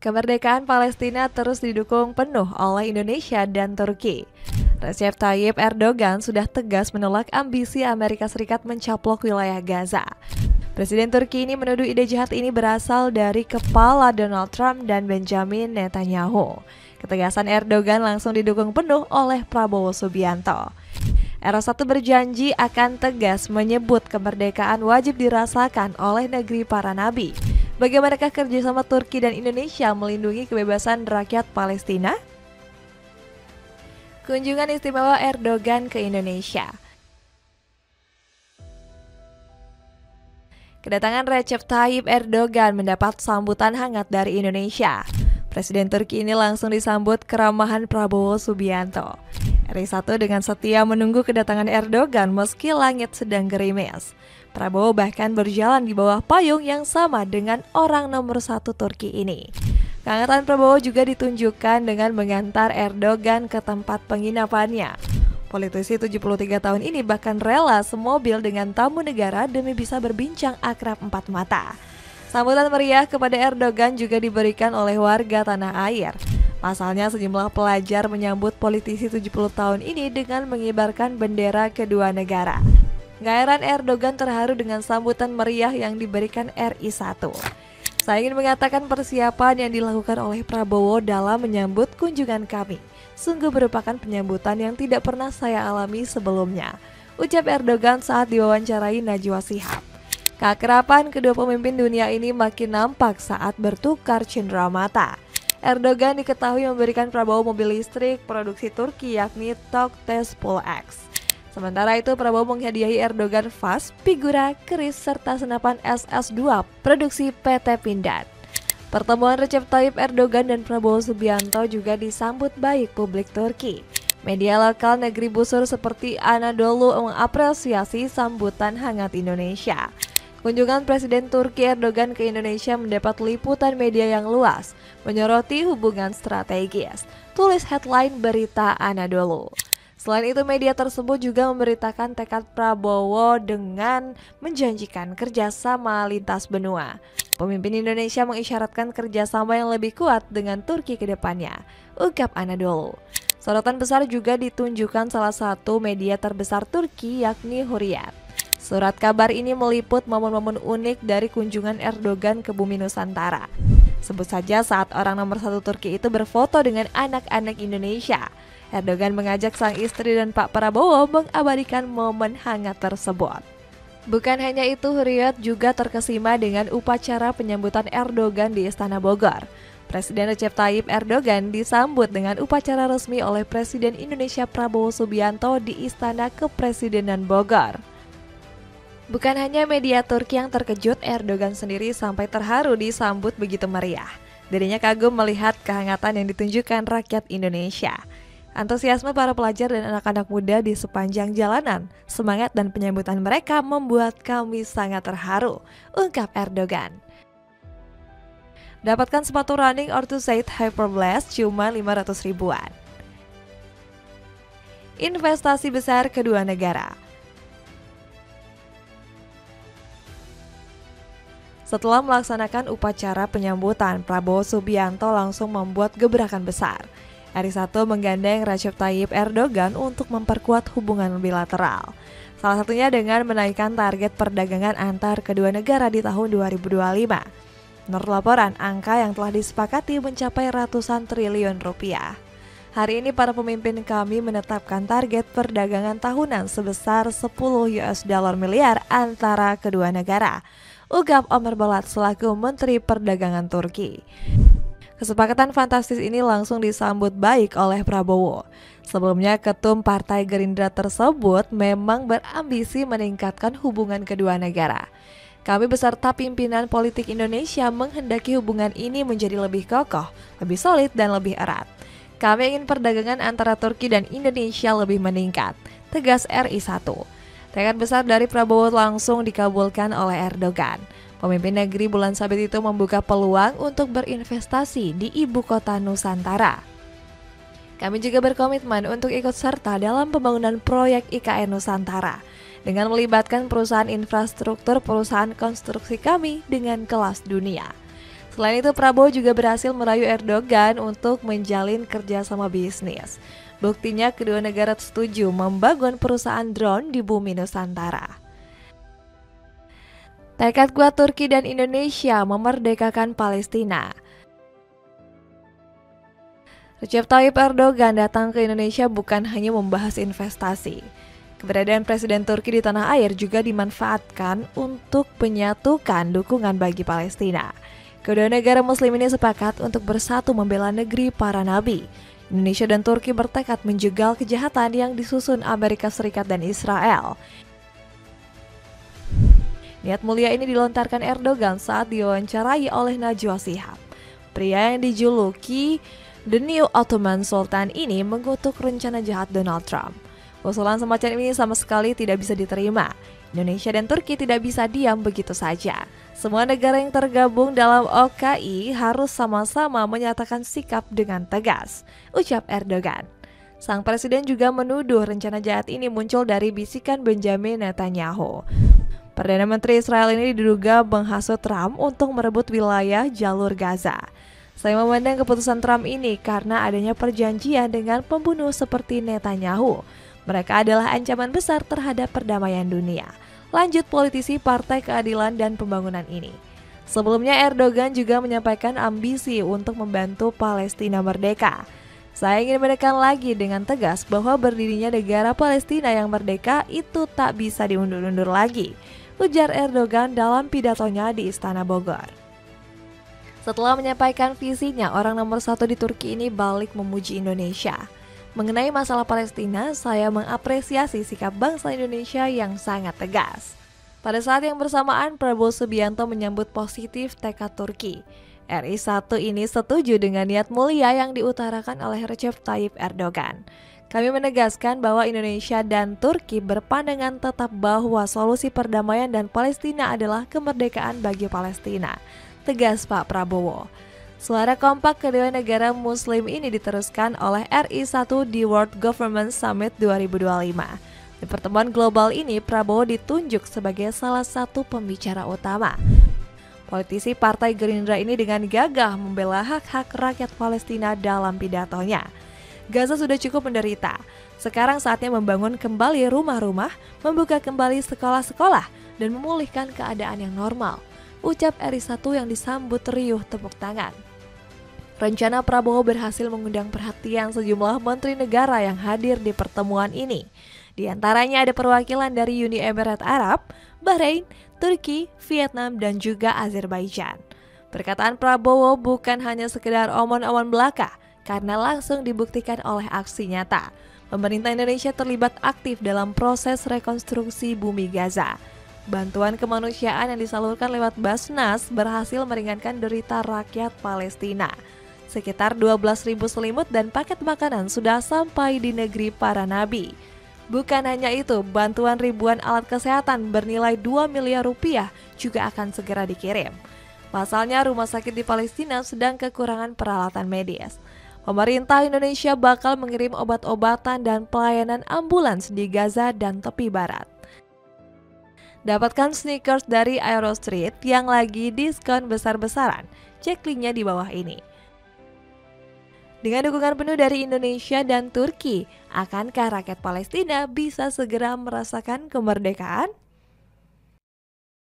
Kemerdekaan Palestina terus didukung penuh oleh Indonesia dan Turki. Recep Tayyip Erdogan sudah tegas menolak ambisi Amerika Serikat mencaplok wilayah Gaza. Presiden Turki ini menuduh ide jahat ini berasal dari kepala Donald Trump dan Benjamin Netanyahu. Ketegasan Erdogan langsung didukung penuh oleh Prabowo Subianto. RI1 berjanji akan tegas menyebut kemerdekaan wajib dirasakan oleh negeri para nabi. Bagaimanakah kerjasama Turki dan Indonesia melindungi kebebasan rakyat Palestina? Kunjungan istimewa Erdogan ke Indonesia. Kedatangan Recep Tayyip Erdogan mendapat sambutan hangat dari Indonesia. Presiden Turki ini langsung disambut keramahan Prabowo Subianto. RI1 dengan setia menunggu kedatangan Erdogan meski langit sedang gerimis. Prabowo bahkan berjalan di bawah payung yang sama dengan orang nomor 1 Turki ini. Kehangatan Prabowo juga ditunjukkan dengan mengantar Erdogan ke tempat penginapannya. Politisi 73 tahun ini bahkan rela semobil dengan tamu negara demi bisa berbincang akrab empat mata. Sambutan meriah kepada Erdogan juga diberikan oleh warga tanah air. Pasalnya sejumlah pelajar menyambut politisi 70 tahun ini dengan mengibarkan bendera kedua negara. Gak heran Erdogan terharu dengan sambutan meriah yang diberikan RI1. Saya ingin mengatakan persiapan yang dilakukan oleh Prabowo dalam menyambut kunjungan kami sungguh merupakan penyambutan yang tidak pernah saya alami sebelumnya, ucap Erdogan saat diwawancarai Najwa Shihab. Keakraban kedua pemimpin dunia ini makin nampak saat bertukar cindera mata. Erdogan diketahui memberikan Prabowo mobil listrik produksi Turki yakni Tok T10X. Sementara itu Prabowo menghadiahi Erdogan vas, figura, keris, serta senapan SS2 produksi PT Pindad. Pertemuan Recep Tayyip Erdogan dan Prabowo Subianto juga disambut baik publik Turki. Media lokal negeri busur seperti Anadolu mengapresiasi sambutan hangat Indonesia. Kunjungan Presiden Turki Erdogan ke Indonesia mendapat liputan media yang luas, menyoroti hubungan strategis. Tulis headline berita Anadolu. Selain itu, media tersebut juga memberitakan tekad Prabowo dengan menjanjikan kerjasama lintas benua. Pemimpin Indonesia mengisyaratkan kerjasama yang lebih kuat dengan Turki ke depannya, ungkap Anadolu. Sorotan besar juga ditunjukkan salah satu media terbesar Turki yakni Hurriyet. Surat kabar ini meliput momen-momen unik dari kunjungan Erdogan ke bumi Nusantara. Sebut saja saat orang nomor 1 Turki itu berfoto dengan anak-anak Indonesia. Erdogan mengajak sang istri dan Pak Prabowo mengabadikan momen hangat tersebut. Bukan hanya itu, Hurriyet juga terkesima dengan upacara penyambutan Erdogan di Istana Bogor. Presiden Recep Tayyip Erdogan disambut dengan upacara resmi oleh Presiden Indonesia Prabowo Subianto di Istana Kepresidenan Bogor. Bukan hanya media Turki yang terkejut, Erdogan sendiri sampai terharu disambut begitu meriah. Dirinya kagum melihat kehangatan yang ditunjukkan rakyat Indonesia. Antusiasme para pelajar dan anak-anak muda di sepanjang jalanan, semangat dan penyambutan mereka membuat kami sangat terharu, ungkap Erdogan. Dapatkan sepatu running Orthosite Hyperblast cuma 500 ribuan. Investasi besar kedua negara. Setelah melaksanakan upacara penyambutan, Prabowo Subianto langsung membuat gebrakan besar. RI1 menggandeng Recep Tayyip Erdogan untuk memperkuat hubungan bilateral. Salah satunya dengan menaikkan target perdagangan antar kedua negara di tahun 2025. Menurut laporan, angka yang telah disepakati mencapai ratusan triliun rupiah. Hari ini para pemimpin kami menetapkan target perdagangan tahunan sebesar 10 US dollar miliar antara kedua negara, ungkap Ömer Bolat selaku Menteri Perdagangan Turki. Kesepakatan fantastis ini langsung disambut baik oleh Prabowo. Sebelumnya, ketum Partai Gerindra tersebut memang berambisi meningkatkan hubungan kedua negara. Kami beserta pimpinan politik Indonesia menghendaki hubungan ini menjadi lebih kokoh, lebih solid, dan lebih erat. Kami ingin perdagangan antara Turki dan Indonesia lebih meningkat, tegas RI1. Tekad besar dari Prabowo langsung dikabulkan oleh Erdogan. Pemimpin negeri bulan sabit itu membuka peluang untuk berinvestasi di ibu kota Nusantara. Kami juga berkomitmen untuk ikut serta dalam pembangunan proyek IKN Nusantara dengan melibatkan perusahaan infrastruktur, perusahaan konstruksi kami dengan kelas dunia. Selain itu, Prabowo juga berhasil merayu Erdogan untuk menjalin kerjasama bisnis. Buktinya kedua negara setuju membangun perusahaan drone di bumi Nusantara. Tekad kuat Turki dan Indonesia memerdekakan Palestina. Recep Tayyip Erdogan datang ke Indonesia bukan hanya membahas investasi. Keberadaan Presiden Turki di tanah air juga dimanfaatkan untuk menyatukan dukungan bagi Palestina. Kedua negara muslim ini sepakat untuk bersatu membela negeri para nabi. Indonesia dan Turki bertekad menjegal kejahatan yang disusun Amerika Serikat dan Israel. Niat mulia ini dilontarkan Erdogan saat diwawancarai oleh Najwa Shihab. Pria yang dijuluki The New Ottoman Sultan ini mengutuk rencana jahat Donald Trump. Usulan semacam ini sama sekali tidak bisa diterima. Indonesia dan Turki tidak bisa diam begitu saja. Semua negara yang tergabung dalam OKI harus sama-sama menyatakan sikap dengan tegas, ucap Erdogan. Sang presiden juga menuduh rencana jahat ini muncul dari bisikan Benjamin Netanyahu. Perdana Menteri Israel ini diduga menghasut Trump untuk merebut wilayah jalur Gaza. Saya memandang keputusan Trump ini karena adanya perjanjian dengan pembunuh seperti Netanyahu. Mereka adalah ancaman besar terhadap perdamaian dunia. Lanjut politisi Partai Keadilan dan Pembangunan ini. Sebelumnya Erdogan juga menyampaikan ambisi untuk membantu Palestina merdeka. Saya ingin menekan lagi dengan tegas bahwa berdirinya negara Palestina yang merdeka itu tak bisa diundur-undur lagi, ujar Erdogan dalam pidatonya di Istana Bogor. Setelah menyampaikan visinya, orang nomor 1 di Turki ini balik memuji Indonesia. Mengenai masalah Palestina, saya mengapresiasi sikap bangsa Indonesia yang sangat tegas. Pada saat yang bersamaan, Prabowo Subianto menyambut positif tekad Turki. RI 1 ini setuju dengan niat mulia yang diutarakan oleh Recep Tayyip Erdogan. Kami menegaskan bahwa Indonesia dan Turki berpandangan tetap bahwa solusi perdamaian dan Palestina adalah kemerdekaan bagi Palestina, tegas Pak Prabowo. Suara kompak kedua negara muslim ini diteruskan oleh RI 1 di World Government Summit 2025. Di pertemuan global ini, Prabowo ditunjuk sebagai salah satu pembicara utama. Politisi Partai Gerindra ini dengan gagah membela hak-hak rakyat Palestina dalam pidatonya. Gaza sudah cukup menderita. Sekarang saatnya membangun kembali rumah-rumah, membuka kembali sekolah-sekolah, dan memulihkan keadaan yang normal, ucap RI 1 yang disambut riuh tepuk tangan. Rencana Prabowo berhasil mengundang perhatian sejumlah menteri negara yang hadir di pertemuan ini. Di antaranya ada perwakilan dari Uni Emirat Arab, Bahrain, Turki, Vietnam, dan juga Azerbaijan. Perkataan Prabowo bukan hanya sekedar omon-omon belaka, karena langsung dibuktikan oleh aksi nyata. Pemerintah Indonesia terlibat aktif dalam proses rekonstruksi bumi Gaza. Bantuan kemanusiaan yang disalurkan lewat Basnas berhasil meringankan derita rakyat Palestina. Sekitar 12.000 selimut dan paket makanan sudah sampai di negeri para nabi. Bukan hanya itu, bantuan ribuan alat kesehatan bernilai 2 miliar rupiah juga akan segera dikirim. Pasalnya, rumah sakit di Palestina sedang kekurangan peralatan medis. Pemerintah Indonesia bakal mengirim obat-obatan dan pelayanan ambulans di Gaza dan tepi barat. Dapatkan sneakers dari Aero Street yang lagi diskon besar-besaran. Cek linknya di bawah ini. Dengan dukungan penuh dari Indonesia dan Turki, akankah rakyat Palestina bisa segera merasakan kemerdekaan?